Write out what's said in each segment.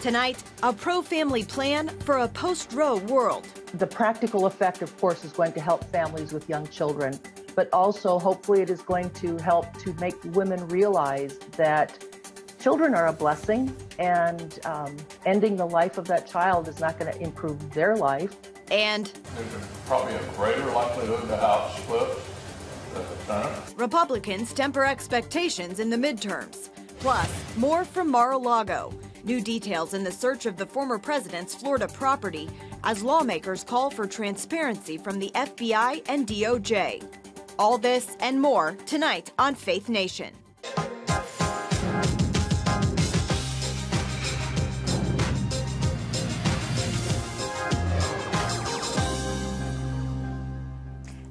Tonight, a pro-family plan for a post-Roe world. The practical effect, of course, is going to help families with young children, but also hopefully it is going to help to make women realize that children are a blessing, and ending the life of that child is not going to improve their life. And there's probably a greater likelihood the House flips than the Senate. Republicans temper expectations in the midterms. Plus, more from Mar-A-Lago. New details in the search of the former president's Florida property as lawmakers call for transparency from the F.B.I. and D.O.J. All this and more tonight on Faith Nation.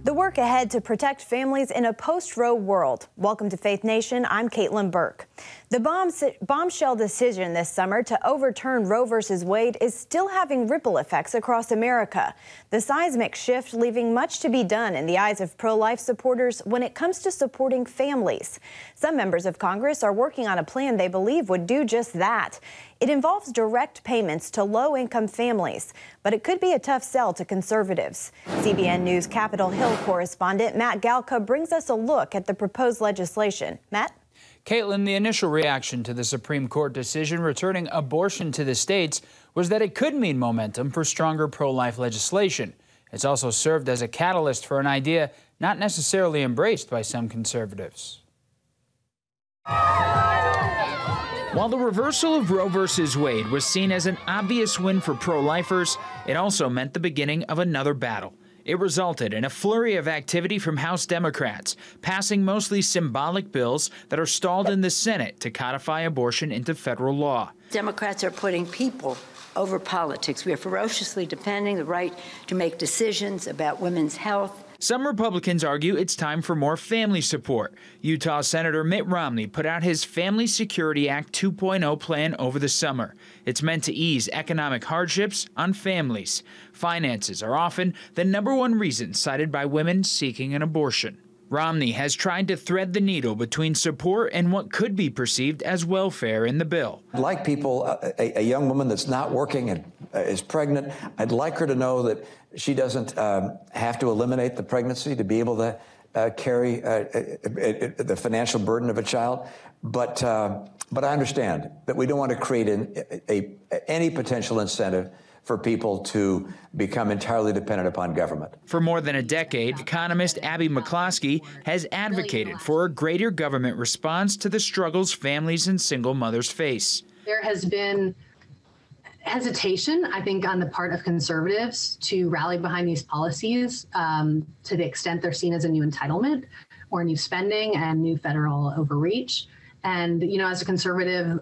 The work ahead to protect families in a post-Roe world. Welcome to Faith Nation. I'm Caitlin Burke. The bombshell decision this summer to overturn Roe v. Wade is still having ripple effects across America. The seismic shift leaving much to be done in the eyes of pro-life supporters when it comes to supporting families. Some members of Congress are working on a plan they believe would do just that. It involves direct payments to low-income families, but it could be a tough sell to conservatives. CBN News Capitol Hill correspondent Matt Galka brings us a look at the proposed legislation. Matt? Caitlin, the initial reaction to the Supreme Court decision returning abortion to the states was that it could mean momentum for stronger pro-life legislation. It's also served as a catalyst for an idea not necessarily embraced by some conservatives. While the reversal of Roe v. Wade was seen as an obvious win for pro-lifers, it also meant the beginning of another battle. It resulted in a flurry of activity from House Democrats, passing mostly symbolic bills that are stalled in the Senate to codify abortion into federal law. Democrats are putting people over politics. We are ferociously defending the right to make decisions about women's health. Some Republicans argue it's time for more family support. Utah Senator Mitt Romney put out his Family Security Act 2.0 plan over the summer. It's meant to ease economic hardships on families. Finances are often the #1 reason cited by women seeking an abortion. Romney has tried to thread the needle between support and what could be perceived as welfare in the bill. I'd like people, a young woman that's not working and is pregnant, I'd like her to know that she doesn't have to eliminate the pregnancy to be able to carry the financial burden of a child. But I understand that we don't want to create any potential incentive for people to become entirely dependent upon government. For more than a decade, economist Abby McCloskey has advocated for a greater government response to the struggles families and single mothers face. There has been hesitation, I think, on the part of conservatives to rally behind these policies to the extent they're seen as a new entitlement or new spending and new federal overreach. And, you know, as a conservative,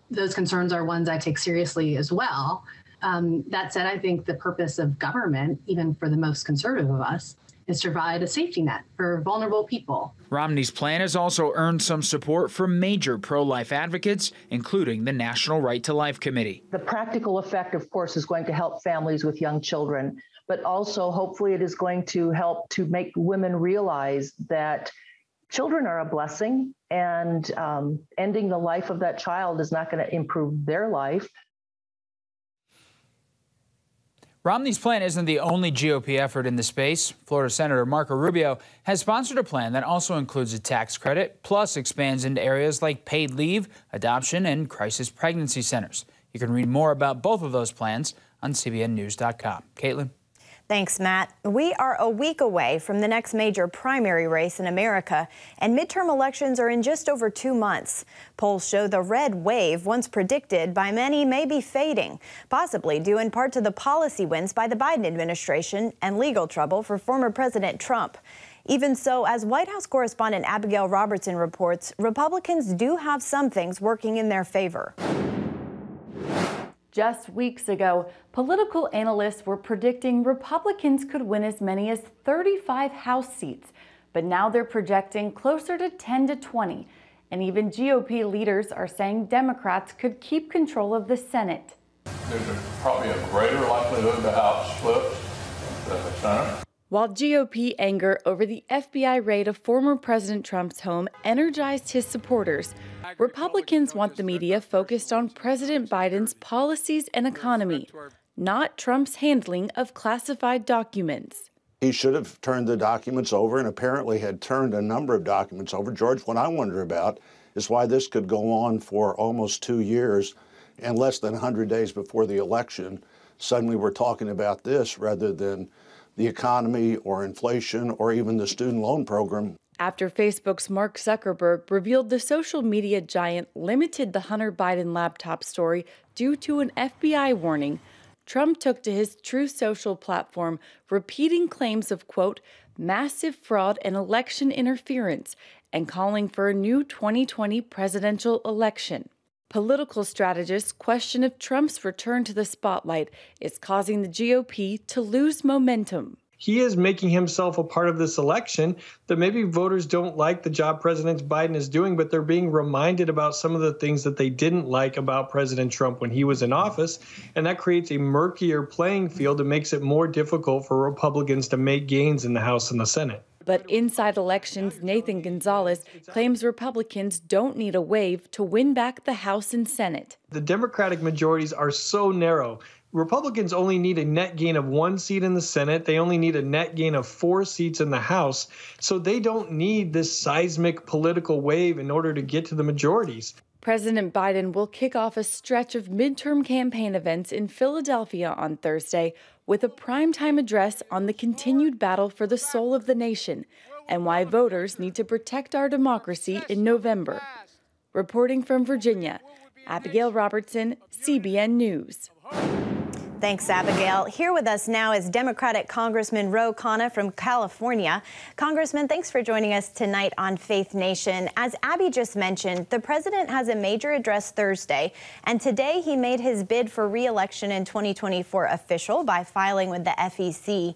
those concerns are ones I take seriously as well. That said, I think the purpose of government, even for the most conservative of us, is to provide a safety net for vulnerable people. Romney's plan has also earned some support from major pro-life advocates, including the National Right to Life Committee. The practical effect, of course, is going to help families with young children, but also hopefully it is going to help to make women realize that children are a blessing, and ending the life of that child is not going to improve their life. Romney's plan isn't the only GOP effort in the space. Florida Senator Marco Rubio has sponsored a plan that also includes a tax credit, plus expands into areas like paid leave, adoption, and crisis pregnancy centers. You can read more about both of those plans on cbnnews.com. Caitlin? Thanks, Matt. We are a week away from the next major primary race in America, and midterm elections are in just over 2 months. Polls show the red wave, once predicted by many, may be fading, possibly due in part to the policy wins by the Biden administration and legal trouble for former President Trump. Even so, as White House correspondent Abigail Robertson reports, Republicans do have some things working in their favor. Just weeks ago, political analysts were predicting Republicans could win as many as 35 House seats, but now they're projecting closer to 10 to 20. And even GOP leaders are saying Democrats could keep control of the Senate. There's probably a greater likelihood the House flips than the Senate. While GOP anger over the FBI raid of former President Trump's home energized his supporters, Republicans want the media focused on President Biden's policies and economy, not Trump's handling of classified documents. He should have turned the documents over and apparently had turned a number of documents over. George, what I wonder about is why this could go on for almost 2 years and less than 100 days before the election. Suddenly we're talking about this rather than the economy or inflation or even the student loan program. After Facebook's Mark Zuckerberg revealed the social media giant limited the Hunter Biden laptop story due to an FBI warning, Trump took to his Truth Social platform, repeating claims of, quote, massive fraud and election interference, and calling for a new 2020 presidential election. Political strategists question if Trump's return to the spotlight is causing the GOP to lose momentum. He is making himself a part of this election that maybe voters don't like the job President Biden is doing, but they're being reminded about some of the things that they didn't like about President Trump when he was in office. And that creates a murkier playing field and makes it more difficult for Republicans to make gains in the House and the Senate. But Inside Elections' Nathan Gonzalez claims Republicans don't need a wave to win back the House and Senate. The Democratic majorities are so narrow. Republicans only need a net gain of 1 seat in the Senate. They only need a net gain of 4 seats in the House. So they don't need this seismic political wave in order to get to the majorities. President Biden will kick off a stretch of midterm campaign events in Philadelphia on Thursday with a primetime address on the continued battle for the soul of the nation and why voters need to protect our democracy in November. Reporting from Virginia, Abigail Robertson, CBN News. Thanks, Abigail. Here with us now is Democratic Congressman Ro Khanna from California. Congressman, thanks for joining us tonight on Faith Nation. As Abby just mentioned, the president has a major address Thursday, and today he made his bid for re-election in 2024 official by filing with the FEC.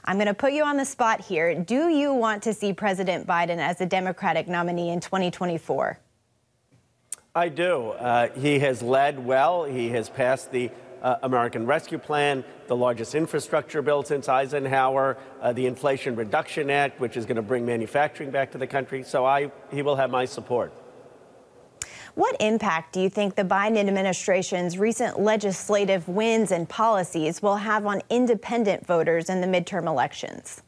I'm going to put you on the spot here. Do you want to see President Biden as a Democratic nominee in 2024? I do. He has led well. He has passed the American Rescue Plan, the largest infrastructure bill since Eisenhower, the Inflation Reduction Act, which is going to bring manufacturing back to the country. So he will have my support. What impact do you think the Biden administration's recent legislative wins and policies will have on independent voters in the midterm elections?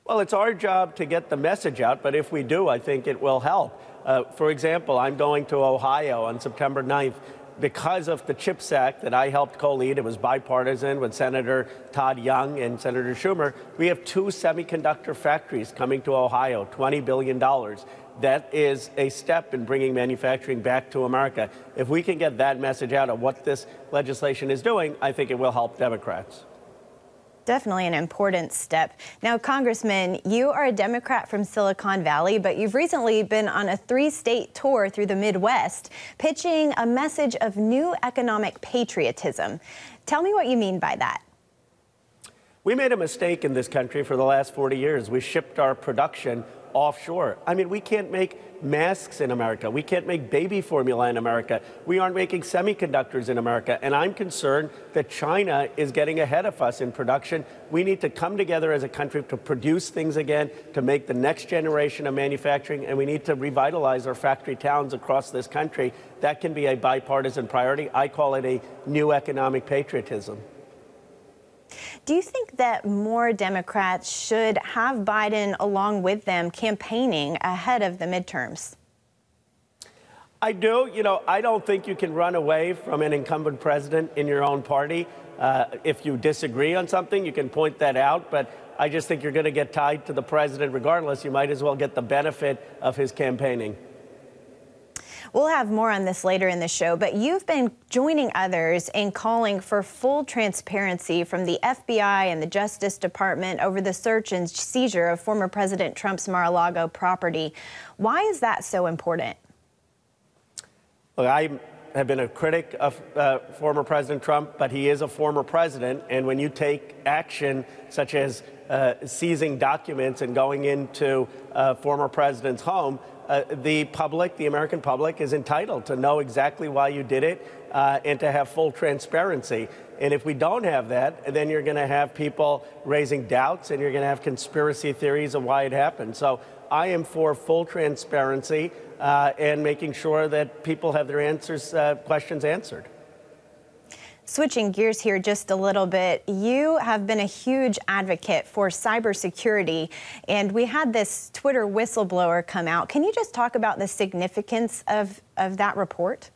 Well, it's our job to get the message out, but if we do, I think it will help. For example, I'm going to Ohio on September 9th. Because of the CHIPS Act that I helped co-lead, it was bipartisan with Senator Todd Young and Senator Schumer. We have 2 semiconductor factories coming to Ohio, $20 billion. That is a step in bringing manufacturing back to America. If we can get that message out of what this legislation is doing, I think it will help Democrats. Definitely an important step. Now, Congressman, you are a Democrat from Silicon Valley, but you've recently been on a 3-state tour through the Midwest, pitching a message of new economic patriotism. Tell me what you mean by that. We made a mistake in this country for the last 40 years. We shipped our production offshore. I mean, we can't make masks in America. We can't make baby formula in America. We aren't making semiconductors in America. And I'm concerned that China is getting ahead of us in production. We need to come together as a country to produce things again, to make the next generation of manufacturing, and we need to revitalize our factory towns across this country. That can be a bipartisan priority. I call it a new economic patriotism. Do you think that more Democrats should have Biden along with them campaigning ahead of the midterms? I do. You know, I don't think you can run away from an incumbent president in your own party. If you disagree on something, you can point that out. But I just think you're going to get tied to the president regardless. You might as well get the benefit of his campaigning. We'll have more on this later in the show, but you've been joining others in calling for full transparency from the FBI and the Justice Department over the search and seizure of former President Trump's Mar-A-Lago property. Why is that so important? Look, I'm have been a critic of former President Trump, but he is a former president. And when you take action such as seizing documents and going into a former president's home, the public, the American public, is entitled to know exactly why you did it and to have full transparency. And if we don't have that, then you're going to have people raising doubts and you're going to have conspiracy theories of why it happened. So I am for full transparency and making sure that people have their questions answered. Switching gears here just a little bit, you have been a huge advocate for cybersecurity, and we had this Twitter whistleblower come out. Can you just talk about the significance of that report?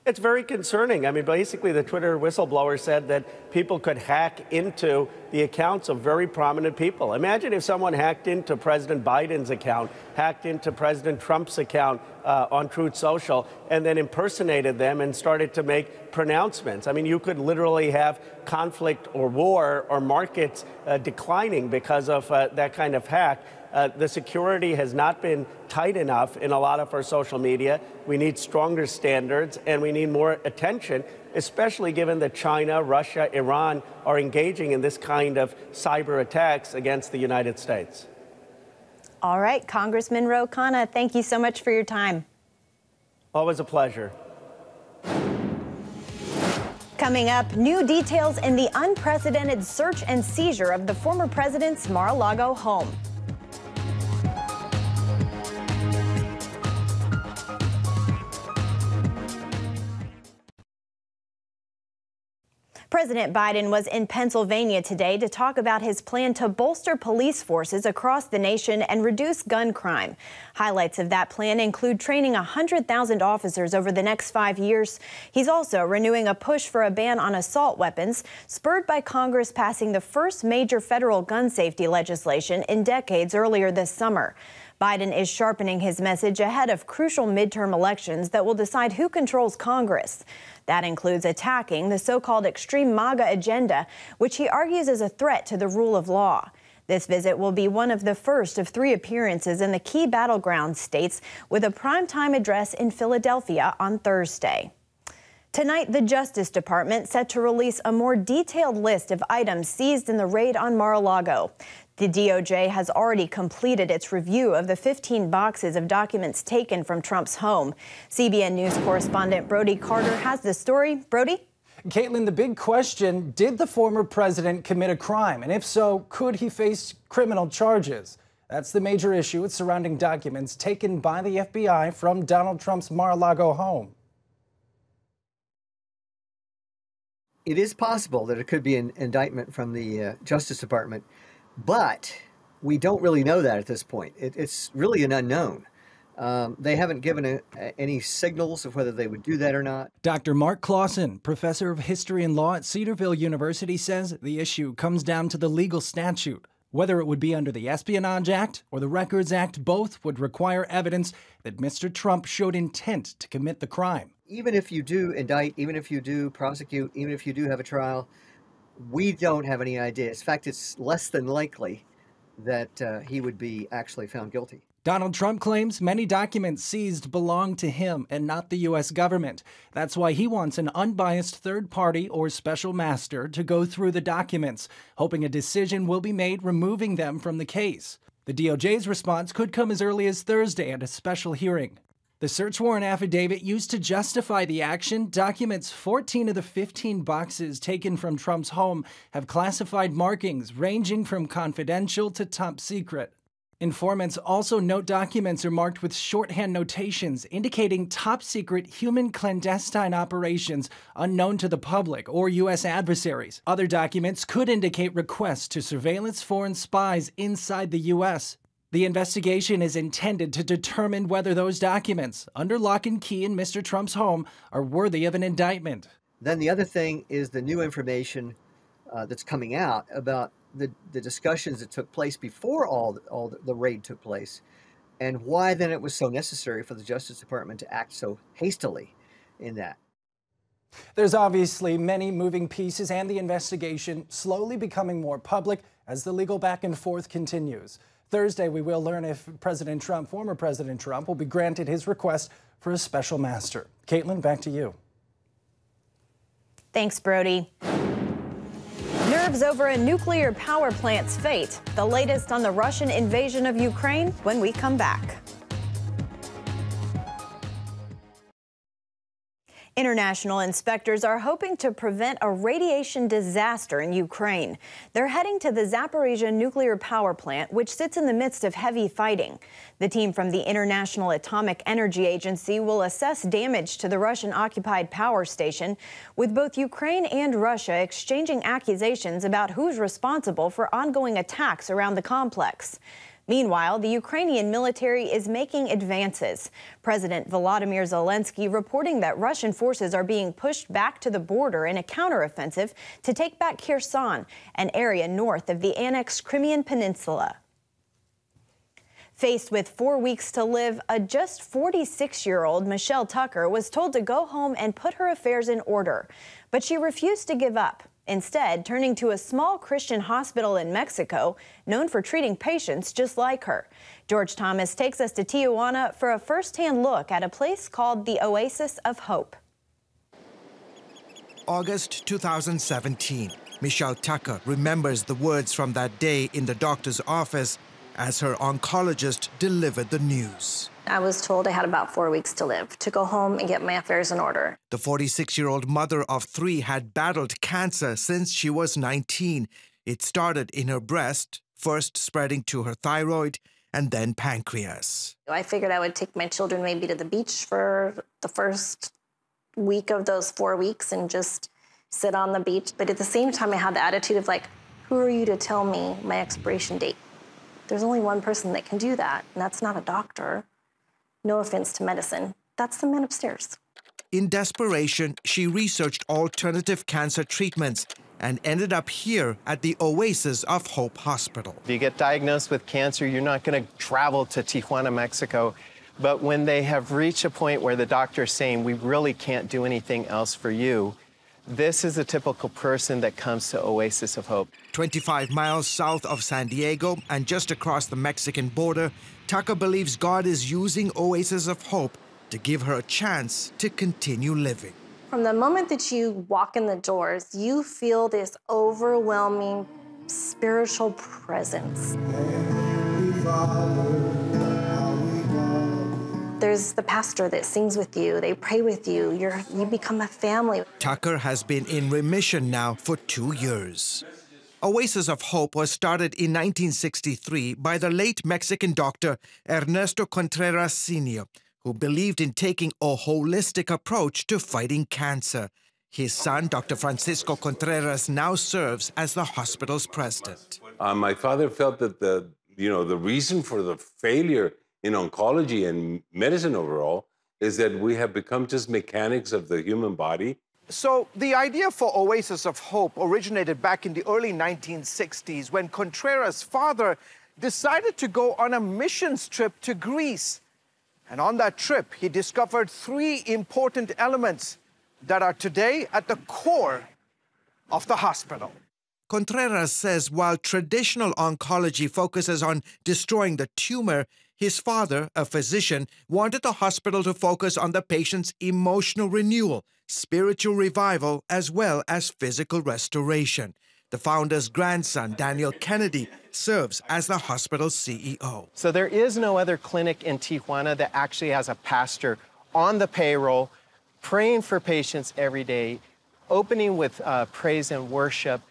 It's very concerning. I mean, basically, the Twitter whistleblower said that people could hack into the accounts of very prominent people. Imagine if someone hacked into President Biden's account, hacked into President Trump's account on Truth Social, and then impersonated them and started to make pronouncements. I mean, you could literally have conflict or war or markets declining because of that kind of hack. The security has not been tight enough in a lot of our social media. We need stronger standards and we need more attention, especially given that China, Russia, Iran are engaging in this kind of cyber attacks against the United States. All right, Congressman Ro Khanna, thank you so much for your time. Always a pleasure. Coming up, new details in the unprecedented search and seizure of the former president's Mar-A-Lago home. President Biden was in Pennsylvania today to talk about his plan to bolster police forces across the nation and reduce gun crime. Highlights of that plan include training 100,000 officers over the next 5 years. He's also renewing a push for a ban on assault weapons, spurred by Congress passing the first major federal gun safety legislation in decades earlier this summer. Biden is sharpening his message ahead of crucial midterm elections that will decide who controls Congress. That includes attacking the so-called extreme MAGA agenda, which he argues is a threat to the rule of law. This visit will be one of the first of 3 appearances in the key battleground states, with a primetime address in Philadelphia on Thursday. Tonight, the Justice Department set to release a more detailed list of items seized in the raid on Mar-A-Lago. The D.O.J. has already completed its review of the 15 boxes of documents taken from Trump's home. CBN News correspondent Brody Carter has the story. Brody? Caitlin, the big question, did the former president commit a crime? And if so, could he face criminal charges? That's the major issue with surrounding documents taken by the F.B.I. from Donald Trump's Mar-A-Lago home. It is possible that it could be an indictment from the Justice Department, but we don't really know that at this point. It's really an unknown. They haven't given any signals of whether they would do that or not. Dr. Mark Clausen, professor of history and law at Cedarville University, says the issue comes down to the legal statute. Whether it would be under the Espionage Act or the Records Act, both would require evidence that Mr. Trump showed intent to commit the crime. Even if you do indict, even if you do prosecute, even if you do have a trial, we don't have any idea. In fact, it's less than likely that he would be actually found guilty. Donald Trump claims many documents seized belong to him and not the U.S. government. That's why he wants an unbiased third party or special master to go through the documents, hoping a decision will be made removing them from the case. The DOJ's response could come as early as Thursday at a special hearing. The search warrant affidavit used to justify the action documents 14 of the 15 boxes taken from Trump's home have classified markings ranging from confidential to top secret. Informants also note documents are marked with shorthand notations indicating top secret human clandestine operations unknown to the public or U.S. adversaries. Other documents could indicate requests to surveillance foreign spies inside the U.S. The investigation is intended to determine whether those documents, under lock and key in Mr. Trump's home, are worthy of an indictment. Then the other thing is the new information that's coming out about the discussions that took place before all the raid took place, and why then it was so necessary for the Justice Department to act so hastily in that. There's obviously many moving pieces, and the investigation slowly becoming more public as the legal back and forth continues. Thursday, we will learn if former President Trump, will be granted his request for a special master. Caitlin, back to you. Thanks, Brody. Nerves over a nuclear power plant's fate. The latest on the Russian invasion of Ukraine when we come back. International inspectors are hoping to prevent a radiation disaster in Ukraine. They're heading to the Zaporizhzhia nuclear power plant, which sits in the midst of heavy fighting. The team from the International Atomic Energy Agency will assess damage to the Russian-occupied power station, with both Ukraine and Russia exchanging accusations about who's responsible for ongoing attacks around the complex. Meanwhile, the Ukrainian military is making advances. President Volodymyr Zelensky reporting that Russian forces are being pushed back to the border in a counteroffensive to take back Kherson, an area north of the annexed Crimean Peninsula. Faced with 4 weeks to live, a just 46-year-old Michelle Tucker was told to go home and put her affairs in order. But she refused to give up, instead turning to a small Christian hospital in Mexico known for treating patients just like her. George Thomas takes us to Tijuana for a first-hand look at a place called the Oasis of Hope. August 2017. Michelle Tucker remembers the words from that day in the doctor's office as her oncologist delivered the news. I was told I had about 4 weeks to live, to go home and get my affairs in order. The 46-year-old mother of 3 had battled cancer since she was 19. It started in her breast, first spreading to her thyroid, and then pancreas. I figured I would take my children maybe to the beach for the first week of those 4 weeks and just sit on the beach. But at the same time, I had the attitude of like, who are you to tell me my expiration date? There's only one person that can do that, and that's not a doctor. No offense to medicine. That's the man upstairs. In desperation, she researched alternative cancer treatments and ended up here at the Oasis of Hope Hospital. If you get diagnosed with cancer, you're not going to travel to Tijuana, Mexico. But when they have reached a point where the doctor is saying, we really can't do anything else for you, this is a typical person that comes to Oasis of Hope. 25 miles south of San Diego and just across the Mexican border, Tucker believes God is using Oasis of Hope to give her a chance to continue living. From the moment that you walk in the doors, you feel this overwhelming spiritual presence. There's the pastor that sings with you, they pray with you, you become a family. Tucker has been in remission now for 2 years. Oasis of Hope was started in 1963 by the late Mexican doctor Ernesto Contreras Sr., who believed in taking a holistic approach to fighting cancer. His son, Dr. Francisco Contreras, now serves as the hospital's president. My father felt that the reason for the failure in oncology and medicine overall is that we have become just mechanics of the human body. So the idea for Oasis of Hope originated back in the early 1960s when Contreras' father decided to go on a missions trip to Greece. And on that trip, he discovered 3 important elements that are today at the core of the hospital. Contreras says while traditional oncology focuses on destroying the tumor, his father, a physician, wanted the hospital to focus on the patient's emotional renewal, spiritual revival, as well as physical restoration. The founder's grandson, Daniel Kennedy, serves as the hospital's CEO. So there is no other clinic in Tijuana that actually has a pastor on the payroll, praying for patients every day, opening with praise and worship.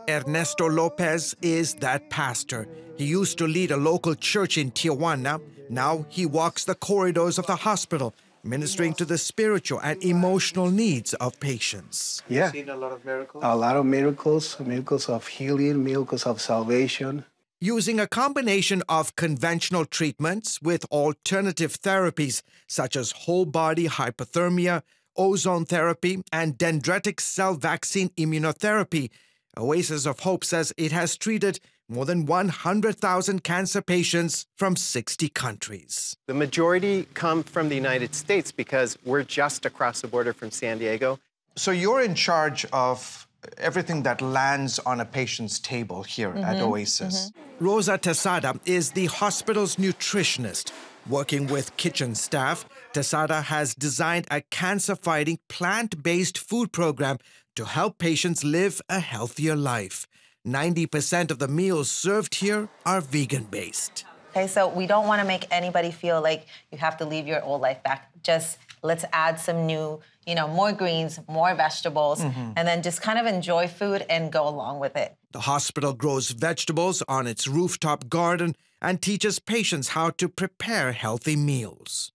Ernesto Lopez is that pastor. He used to lead a local church in Tijuana. Now he walks the corridors of the hospital, ministering to the spiritual and emotional needs of patients. Yeah, seen a lot of miracles. A lot of miracles, miracles of healing, miracles of salvation. Using a combination of conventional treatments with alternative therapies such as whole-body hypothermia, ozone therapy, and dendritic cell vaccine immunotherapy, Oasis of Hope says it has treated more than 100,000 cancer patients from 60 countries. The majority come from the United States because we're just across the border from San Diego. So you're in charge of everything that lands on a patient's table here at Oasis. Rosa Tesada is the hospital's nutritionist. Working with kitchen staff, Tesada has designed a cancer-fighting plant-based food program to help patients live a healthier life. 90% of the meals served here are vegan-based. Okay, so we don't want to make anybody feel like you have to leave your old life back. Just let's add some new, more greens, more vegetables, and then just kind of enjoy food and go along with it. The hospital grows vegetables on its rooftop garden and teaches patients how to prepare healthy meals.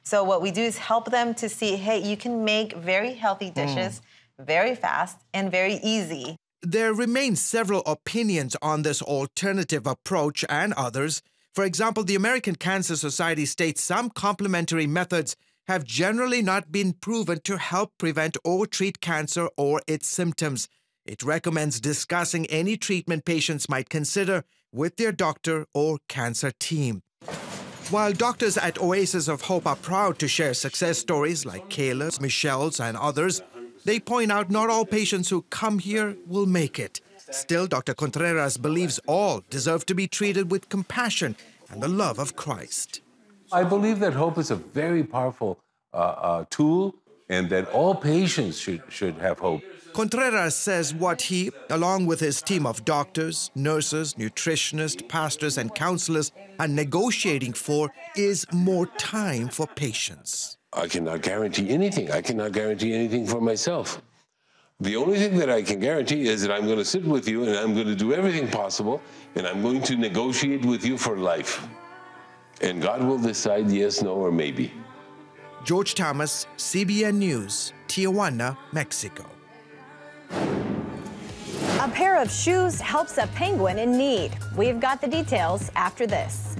So what we do is help them to see, hey, you can make very healthy dishes very fast and very easy. There remain several opinions on this alternative approach and others. For example, the American Cancer Society states some complementary methods have generally not been proven to help prevent or treat cancer or its symptoms. It recommends discussing any treatment patients might consider with their doctor or cancer team. While doctors at Oasis of Hope are proud to share success stories like Kayla's, Michelle's, and others, they point out not all patients who come here will make it. Still, Dr. Contreras believes all deserve to be treated with compassion and the love of Christ. I believe that hope is a very powerful tool and that all patients should have hope. Contreras says what he, along with his team of doctors, nurses, nutritionists, pastors, and counselors, are negotiating for is more time for patients. I cannot guarantee anything. I cannot guarantee anything for myself. The only thing that I can guarantee is that I'm going to sit with you and I'm going to do everything possible and I'm going to negotiate with you for life. And God will decide yes, no, or maybe. George Thomas, CBN News, Tijuana, Mexico. A pair of shoes helps a penguin in need. We've got the details after this.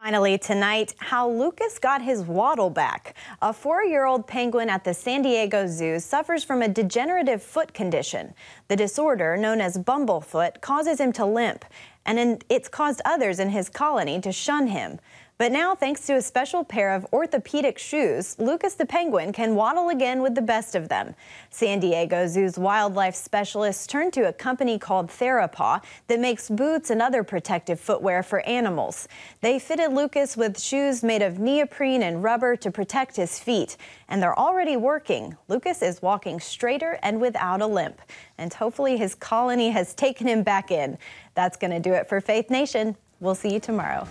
Finally tonight, how Lucas got his waddle back. A 4-year-old penguin at the San Diego Zoo suffers from a degenerative foot condition. The disorder, known as bumblefoot, causes him to limp, and it's caused others in his colony to shun him. But now, thanks to a special pair of orthopedic shoes, Lucas the penguin can waddle again with the best of them. San Diego Zoo's wildlife specialists turned to a company called Therapaw that makes boots and other protective footwear for animals. They fitted Lucas with shoes made of neoprene and rubber to protect his feet, and they're already working. Lucas is walking straighter and without a limp, and hopefully his colony has taken him back in. That's going to do it for Faith Nation. We'll see you tomorrow.